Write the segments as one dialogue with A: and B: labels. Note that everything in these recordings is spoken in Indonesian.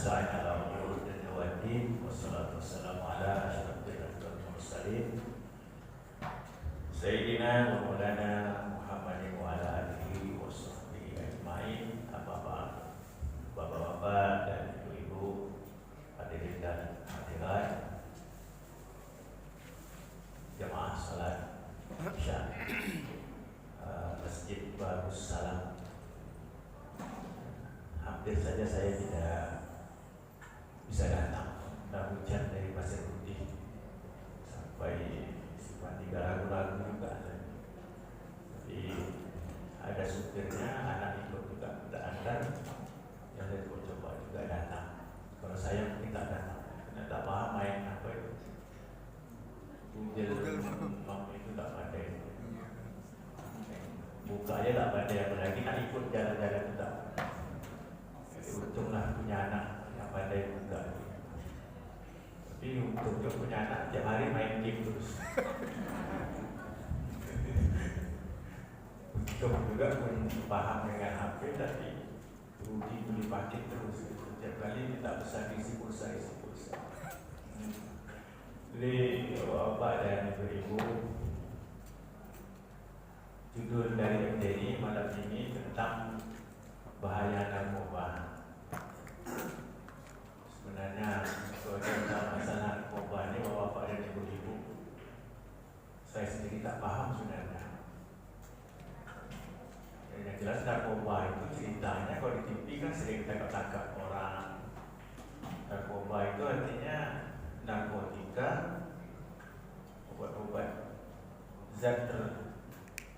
A: nasta'in ala umuri dunya waddin. Wassalatu wassalamu ala asyrafil mursalin Sayyidina wa maulana Muhammadin wa ala alihi wa sahbihi ajma'in. Apa-apa bapak-bapak dan ibu-ibu, hadirin dan hadirat jamaah salat Isya Masjid Darussalam. Hampir saja saya tidak bisa datang karena hujan dari Pasir Putih sampai tiga ragu-ragu juga. Jadi ada supirnya, anak ikut juga tidak antar, yang saya coba juga datang. Kalau saya mungkin tak datang, karena tak paham main apa itu. Google Map itu tak pandai. Buka aja tak pandai, apalagi nak ikut jalan-jalan itu tak. Jadi untunglah punya anak yang pandai buka. Tapi untungnya punya anak tiap hari main game terus. Untung juga pun paham dengan HP, tapi rugi beli paket terus. Setiap kali kita besar isi pulsa. Jadi bapak dan ibu-ibu, judul dari MTI malam ini tentang bahaya narkoba. Sebenarnya kalau tentang masalah narkoba ini bapak dan ibu-ibu, saya sendiri tak paham sebenarnya. Yang jelas narkoba itu ceritanya kalau di TV kan sering tangkap orang. Narkoba itu artinya narkotika, obat-obat zat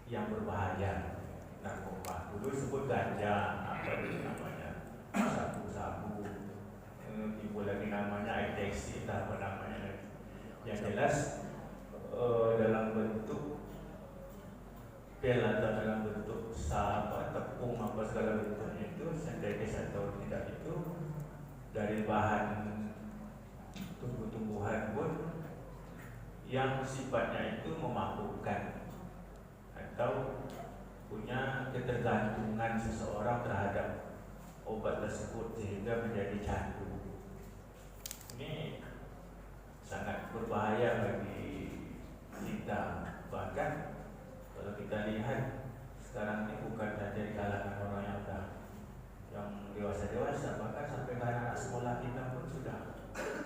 A: yang berbahaya. Narkoba dulu sebut ganja, apa itu namanya, sabu-sabu, timbul lagi namanya ecstasy, apa namanya lagi. Yang jelas dalam bentuk pil atau dalam bentuk tepung apa segala bentuknya itu sintetis atau tidak itu dari bahan tumbuh-tumbuhan pun yang sifatnya itu memabukkan atau punya ketergantungan seseorang terhadap obat tersebut sehingga menjadi candu. Ini sangat berbahaya bagi kita. Bahkan kalau kita lihat sekarang ini bukan saja di kalangan orang yang dewasa, bahkan sampai ke anak sekolah kita pun sudah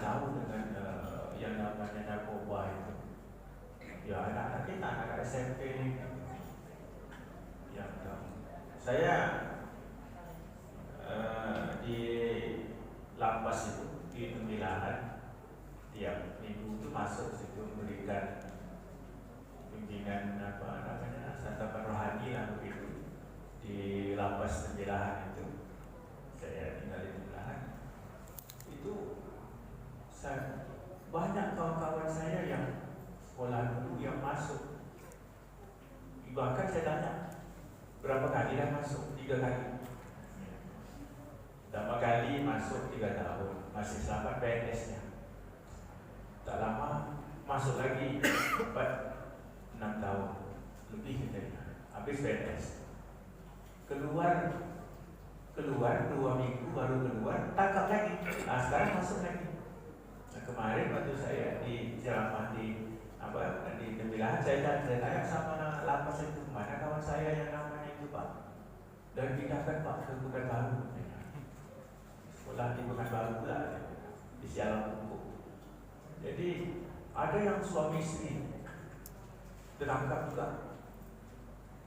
A: tahu dengan yang namanya narkoba itu. Ya anak-anak kita, anak SMP ini yang tahu. Saya di lapas itu di Tembilahan tiap minggu itu masuk situ memberikan bimbingan apa namanya santapan rohani lah begitu di lapas Tembilahan itu. Saya tinggal di Tembilahan itu. Banyak kawan-kawan saya yang sekolah dulu yang masuk. Bahkan saya tanya berapa kali dah masuk? 3 kali. Pertama kali masuk 3 tahun, masih selamat PNS-nya. Tak lama masuk lagi 6 tahun lebih katanya, habis PNS. Keluar 2 minggu baru keluar, tangkap lagi. Nah sekarang masuk lagi. Nah, kemarin waktu saya di ceramah di Tembilahan, saya tanya sama lapas itu, mana kawan saya yang namanya itu Pak, dan pindahkan Pak ke Pekanbaru. Sekolah di Pekanbaru pula di Sialang Hukum. Jadi ada yang suami istri tertangkap juga.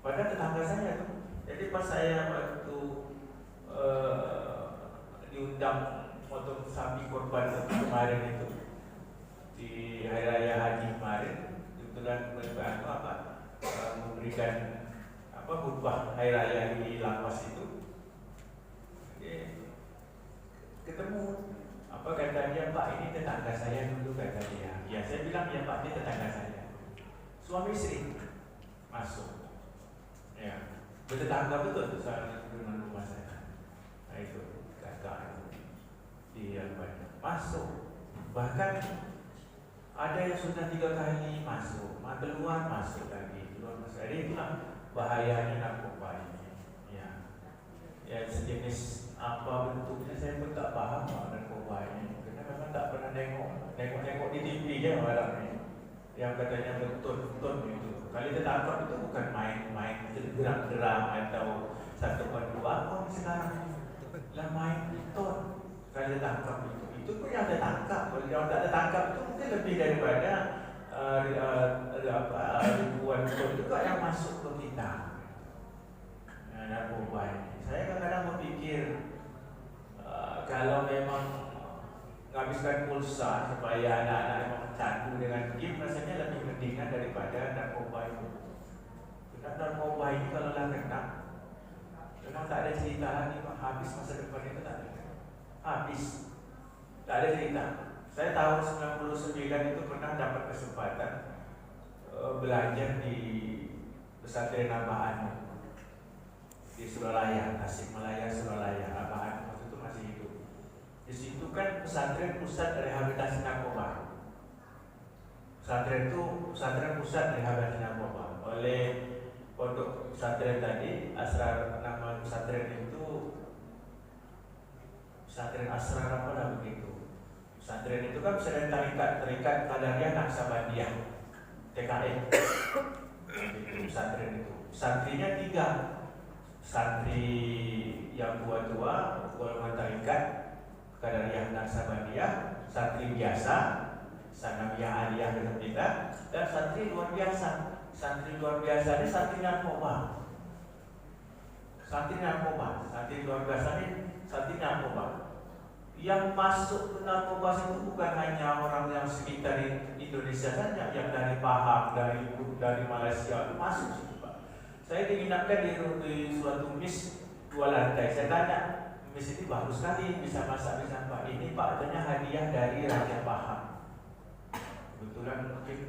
A: Padahal tetangga saya tuh. Jadi pas saya waktu diundang potong sapi korban kemarin itu di Hari Raya Haji kemarin, kebetulan memberikan khutbah Hari Raya di lapas itu. Ketemu kata dia, Pak ini tetangga saya dulu, kata dia. Ya saya bilang ya Pak, ini tetangga saya. Suami istri masuk. Ya, bertetangga betul soal dengan rumah saya. Nah itu kakak itu dia banyak masuk. Bahkan ada yang sudah 3 kali masuk, keluar masuk lagi, keluar masuk. Jadi itulah bahayanya narkoba ini. Ya sejenis apa bentuknya saya pun tak paham. narkoba ini, karena memang tak pernah nengok di TV je orang ni yang katanya betul-betul itu. Kali tertangkap itu bukan main-main gerak-gerak atau 1.2 apa sekarang lah, main betul. Kali tertangkap itu pun yang tertangkap. Kalau yang tak tertangkap itu mungkin lebih daripada ribuan ton juga yang masuk ke kita. Narkoba ini, saya kadang-kadang berpikir kalau memang menghabiskan pulsa supaya anak-anak memang candu dengan game, rasanya lebih mendingan daripada narkoba itu. Karena narkoba ini kalau dah kena, memang tak ada cerita lagi, habis masa depan itu tak ada. Habis, tak ada cerita. Saya tahun 99 itu pernah dapat kesempatan belajar di pesantren Abahan di Suralaya, Tasikmalaya, Suralaya. Abahan waktu itu masih hidup. Di situ kan pesantren pusat rehabilitasi narkoba. Pesantren itu pesantren pusat rehabilitasi narkoba. Oleh pondok pesantren tadi, nama pesantren itu pesantren Asrar apa dah begitu. Pesantren itu kan pesantren terikat Qadariyah Naqsabandiyah, TKN. Itu pesantren itu. Santrinya 3. Santri yang tua-tua golongan tarikat Qadariyah Naqsabandiyah, santri biasa Sanawiyah Aliyah dengan kita, dan santri luar biasa. Santri luar biasa ini santri narkoba. Santri narkoba, santri luar biasa ini santri narkoba. Yang masuk ke narkoba itu bukan hanya orang yang sekitar Indonesia saja, yang dari Pahang, dari Malaysia masuk situ, Pak. Saya diinapkan di suatu mis 2 lantai. Saya tanya, mis ini bagus sekali, bisa masak, bisa apa? Ini Pak, katanya hadiah dari Raja Pahang. Kebetulan mungkin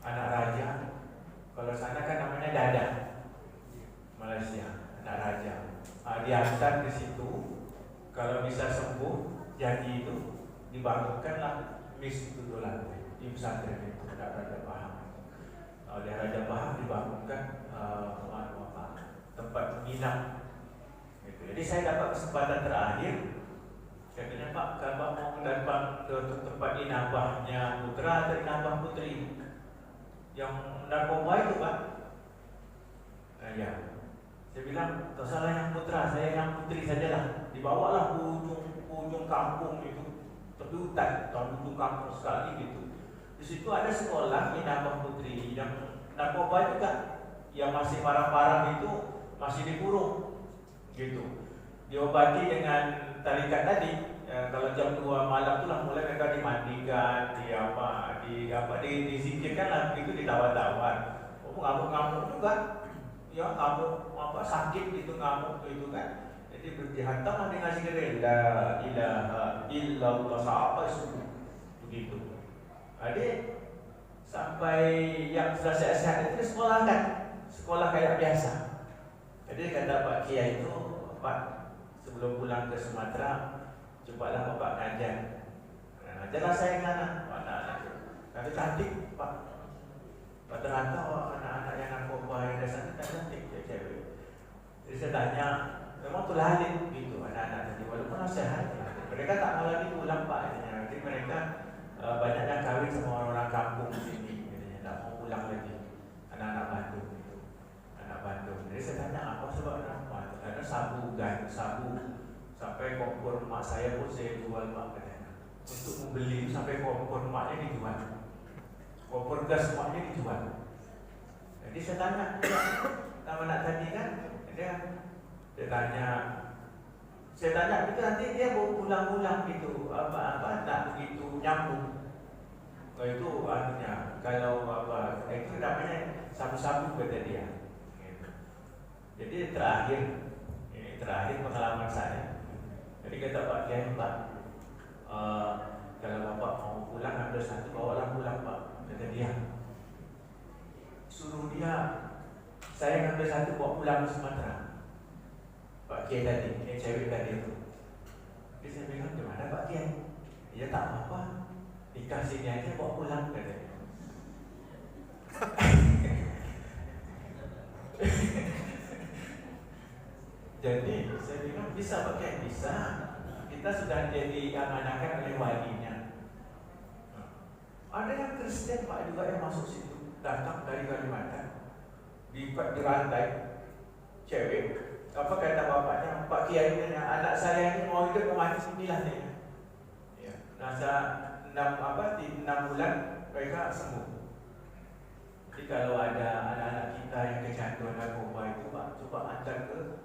A: anak raja. Kalau sana kan namanya Dada, Malaysia, anak raja. Dihantar ke situ. Kalau bisa sembuh, jadi itu dibangunkanlah mis itu 2 lantai di pesantren itu, Raja Pahang. Oleh Raja Pahang dibangunkan tempat menginap. Gitu. Jadi saya dapat kesempatan terakhir. Katanya, Pak, kalau mau dapat tempat inabahnya putra atau inabah putri yang narkoba itu, Pak. Ya. Saya bilang, tak salah yang putra, saya yang putri sajalah. Dibawalah ke ujung kampung itu, tepi hutan, ujung kampung sekali gitu. Di situ ada sekolah inabah putri yang narkoba juga, yang masih parah-parah itu masih dikurung gitu. Diobati dengan tarikat tadi. Kalau jam 2 malam itulah mulai mereka dimandikan, disingkirkan lah begitu, ditawar-tawar. Ngamuk-ngamuk juga. Ya ngamuk sakit gitu, ngamuk itu kan. Jadi dihantam dengan zikir la ilaha illallah sampai subuh begitu. Jadi sampai yang selesai sehat itu sekolah kayak biasa. Jadi kata Pak Kiai itu, Pak, sebelum pulang ke Sumatera, cobalah Bapak ngajar. Ngajarlah saya ke sana, anak-anak itu. Tapi cantik, Pak. Rata-rata anak-anak yang narkoba yang dasarnya cantik, cewek. Jadi saya tanya, memang tuh lalit gitu anak-anak tadi, walaupun nasihat. Mereka tak mau lagi pulang, Pak. Jadi mereka banyak yang kawin sama orang-orang kampung sini, tak mau pulang lagi. Anak-anak Bandung gitu, anak Bandung. Jadi saya tanya, apa sebabnya? Karena sabu sampai kompor mak saya pun saya jual, Pak, katanya. Untuk membeli sampai kompor maknya dijual, kompor gas maknya dijual. Jadi saya tanya, sama anak tadi kan, dia tanya, saya tanya itu nanti dia pulang-pulang gitu, apa tak begitu nyambung. Itu artinya kalau itu namanya sabu-sabu kata dia. Jadi terakhir pengalaman saya. Jadi kata Pak Kiai, Pak, kalau Bapak mau pulang ambil satu, bawalah pulang, Pak. Kata dia, suruh dia, saya ngambil satu bawa pulang ke Sumatera. Pak Kiai tadi, ini cewek tadi itu. Jadi saya bilang, gimana Pak Kiai? Ya tak apa-apa, dikasihnya aja bawa pulang, katanya. Jadi saya bilang, bisa Pak Kiai? Bisa. Kita kita sudah diamanakan oleh walinya. Ada yang Kristen Pak juga yang masuk situ, datang dari Kalimantan, dirantai, cewek. Apa kata bapaknya, Pak Kiai, anak saya ini mau hidup mau mati inilah dia. Ya, nasa 6 bulan mereka sembuh. Jadi kalau ada anak-anak kita yang kecanduan narkoba itu Pak, coba antar ke,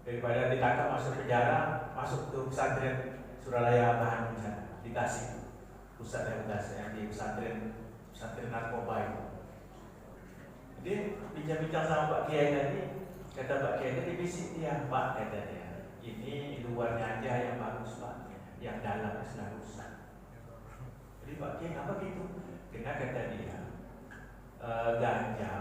A: daripada ditangkap masuk penjara, masuk ke pesantren Suralaya Bahan misalnya, di Tasik, pusat rehabilitasi yang di pesantren narkoba itu. Jadi bincang-bincang sama Pak Kiai tadi, kata Pak Kiai tadi bisik dia, Pak kata dia, ini luarnya aja yang bagus Pak, yang dalamnya sudah rusak. Jadi Pak Kiai apa gitu? Karena kata dia, ganja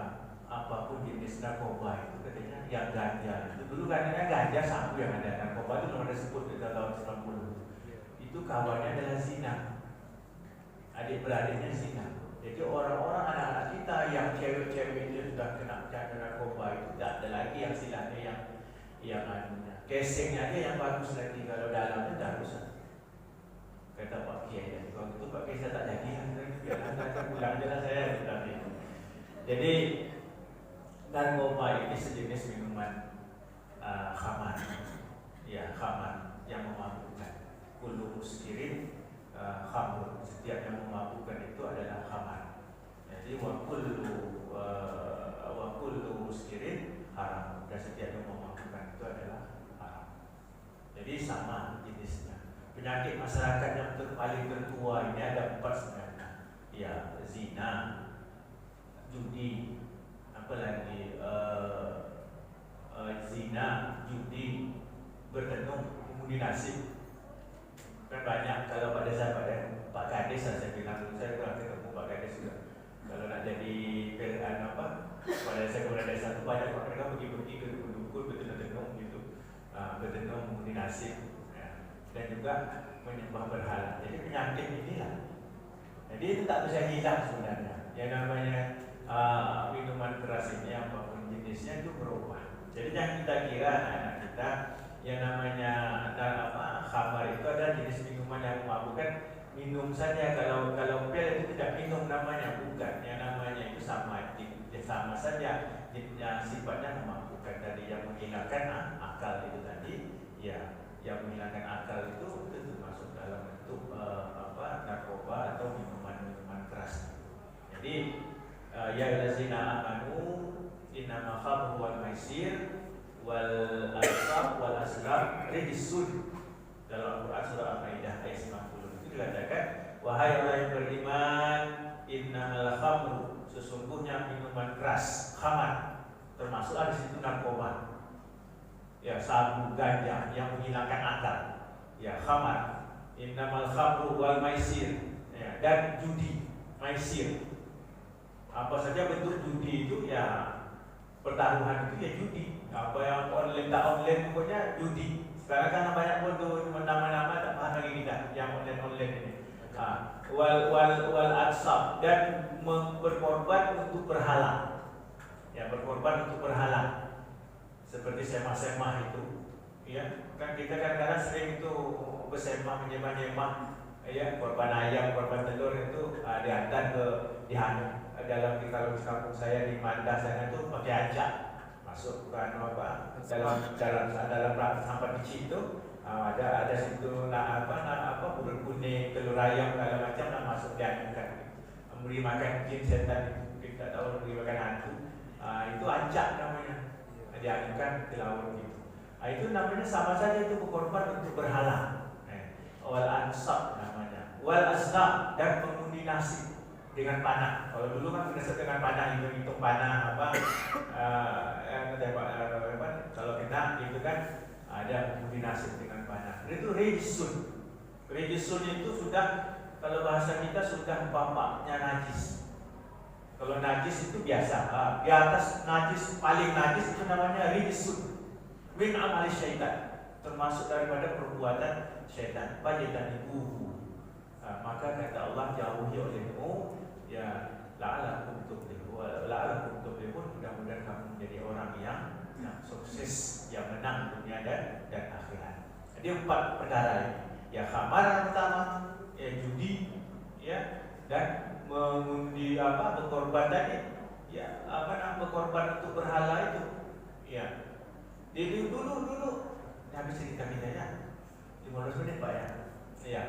A: apapun jenis narkoba itu katanya yang ganja itu dulu katanya ganja sabu yang ada, narkoba itu belum ada sebut di tahun 90. Itu kawannya adalah zina, adik-beradiknya zina. Jadi orang-orang anak-anak kita yang cewek-cewek itu sudah kena candu narkoba itu tidak ada lagi yang silahnya yang anunya, casingnya aja yang bagus lagi, kalau dalamnya dah rusak. Kata Pak Kiai, kalau itu Pak Kiai saya tak jadi, saya pulang aja lah saya. Jadi narkoba ini sejenis minuman khamar, ya khamar yang memabukkan. Kullu muskirin khamr, setiap yang memabukkan itu adalah khamar. Jadi wa kullu muskirin haram, dan setiap yang memabukkan itu adalah haram. Jadi sama jenisnya. Penyakit masyarakat yang paling tertua ini ada 4 sebenarnya. Ya, zina, judi, apa lagi, zina, judi, bertenung, komudi nasib. Kan banyak kalau pada saya Pak Kades, saya bilang saya kurang ketemu Pak Kades juga. Kalau nak jadi pada saya kepada desa itu banyak mereka pergi ke dukun bertenung gitu, bertenung, komudi nasib, ya. Dan juga menyembah berhala. Jadi penyakit inilah. Jadi itu tak bisa hilang sebenarnya. Yang namanya minuman keras ini apapun jenisnya itu berubah. Jadi jangan kita kira anak-anak kita yang namanya khamar itu adalah jenis minuman yang memabukkan, minum saja. Kalau pil itu tidak minum namanya, bukan. Yang namanya itu sama saja, yang sifatnya memabukkan tadi, yang menghilangkan akal itu tadi, ya, yang menghilangkan akal itu termasuk dalam bentuk narkoba atau minuman keras. Jadi ya allazina amanu innama khamru wal maisir wal ansab wal azlam rijsun. Dalam Al-Quran surah Al-Maidah ayat 90 itu dikatakan, wahai orang yang beriman, innamal khamru, sesungguhnya minuman keras, khamar, termasuk ada situ narkoba, ya, sabu, ganja yang menghilangkan akal, ya, khamar. Innamal khamru wal maisir, ya, dan judi, maisir. Apa saja bentuk judi itu, ya, pertaruhan itu ya judi. Apa yang online pokoknya judi. Sekarang kan banyak pun tuh nama-nama tak paham lagi kita yang online ini. Wal ansab, dan berkorban untuk berhala. Ya, berkorban untuk berhala. Seperti semah-semah itu. Ya, kan kita kadang-kadang sering itu bersemah, menyembah-nyembah, ya, korban ayam, korban telur itu dihantar ke dihantar dalam, kalau di kampung saya di Manda sana itu pakai ajak masuk dalam sampah biji itu, ada situ bubur kuning, telur ayam, segala macam masuk dihantar, memberi makan jin setan itu, kita tahu memberi makan hantu, itu ajak namanya, dihantar ke laut gitu. Itu namanya sama saja, itu berkorban untuk berhala. Wal ansab namanya, wal azlam, dan mengundi nasi dengan panah. Kalau dulu kan biasa dengan panah, hitung panah kalau kena itu kan ada mengundi nasi dengan panah. Itu rijsun. Rijsun itu sudah, kalau bahasa kita sudah bapaknya najis. Kalau najis itu biasa, di atas najis, paling najis itu namanya rijsun. Min amali syaitan, termasuk daripada perbuatan syaitan. Fajtan ibuhu, maka kata Allah, jauhi olehmu, ya, la'alakum tuflihun, mudah-mudahan kamu menjadi orang yang sukses, yang menang dunia dan akhirat. Jadi 4 perkara ini. Ya khamar yang pertama, ya judi, ya, dan mengundi berkorban tadi, ya berkorban untuk berhala itu, ya. Jadi dulu ini habis cerita kita ya, 15 menit Pak ya. Ya,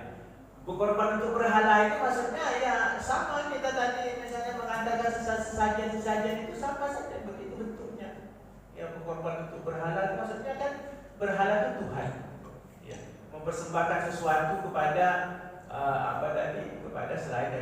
A: berkorban untuk berhala itu maksudnya ya sama kita tadi misalnya mengadakan sesajen itu sama saja begitu bentuknya. Ya berkorban untuk berhala itu maksudnya kan berhala itu Tuhan, ya, mempersembahkan sesuatu kepada kepada selain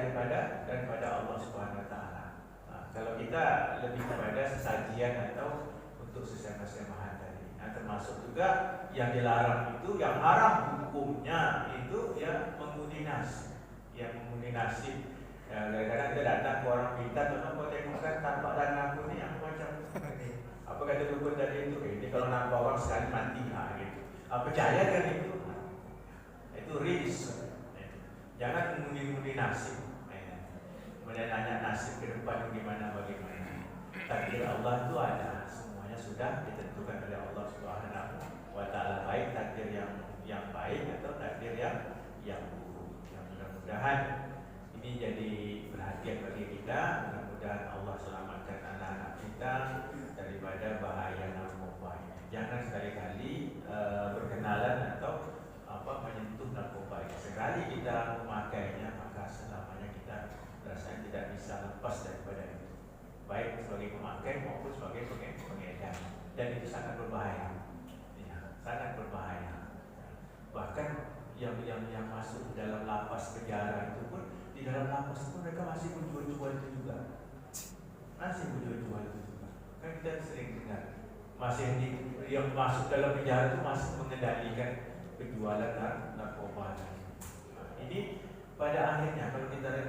A: daripada Allah Subhanahu Wa Taala. Nah, kalau kita lebih kepada sesajian atau untuk sesama-samahan tadi. Nah, termasuk juga yang dilarang itu, yang haram hukumnya itu ya mengundi nasi, ya mengundi nasi. Ya, kadang-kadang kita datang ke orang pintar, karena kau tengokkan tampak dan aku ni yang macam ini. Apa kata dukun tadi itu? Ini kalau nampak orang sekali mati, gitu. Percaya kan itu? Itu risk. Jangan mengundi-undi nasib. Kemudian nanya nasib ke depan bagaimana. Takdir Allah itu ada, semuanya sudah ditentukan oleh Allah Subhanahu Wa Taala, baik takdir yang baik atau takdir yang buruk. Yang mudah-mudahan ini jadi perhatian bagi kita. Mudah-mudahan Allah selamatkan anak-anak kita daripada bahaya narkoba ini. Jangan sekali-kali berkenalan atau menyentuh narkoba. Sekali kita memakainya, maka selamanya kita rasanya tidak bisa lepas daripada itu, baik sebagai pemakai maupun sebagai pengedar, dan itu sangat berbahaya, ya, sangat berbahaya. Bahkan yang masuk dalam lapas penjara itu pun, di dalam lapas pun mereka masih menjual itu juga, Kan kita sering dengar masih yang masuk dalam penjara itu masih mengendalikan penjualan narkoba. Ini pada akhirnya kalau kita lihat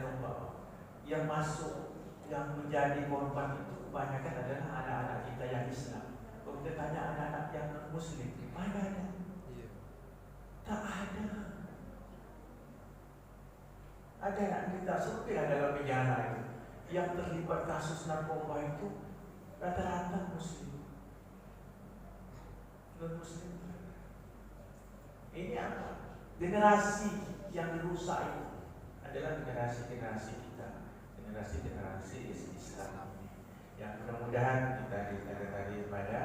A: yang masuk, yang menjadi korban itu kebanyakan adalah anak-anak kita yang Islam. Kalau kita tanya anak-anak yang Muslim, mana ada? Tak ada. Ada anak kita seperti dalam penjara itu yang terlibat kasus narkoba itu rata-rata Muslim, non-Muslim. Ini apa? Generasi yang dirusak itu adalah generasi kita, generasi Islam ini. Yang mudah-mudahan kita tadi pada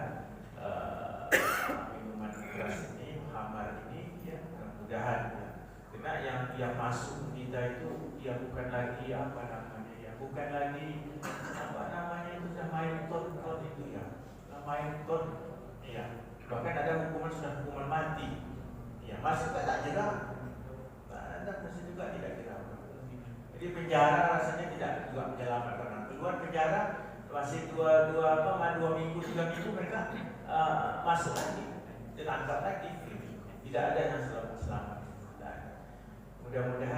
A: minuman keras ini, khamar ini, ya mudah-mudahan ya. Karena yang masuk kita itu ya bukan lagi bukan lagi itu sudah main ton itu ya, main ton, ya. Bahkan ada sudah hukuman mati. Ya, masuk tak jerah. Anda masih juga tidak jerah. Jadi penjara rasanya tidak juga menyelamatkan. Keluar penjara masih 2 minggu 3 minggu mereka masuk lagi, ditangkap lagi. Tidak ada yang selamat. Mudah-mudahan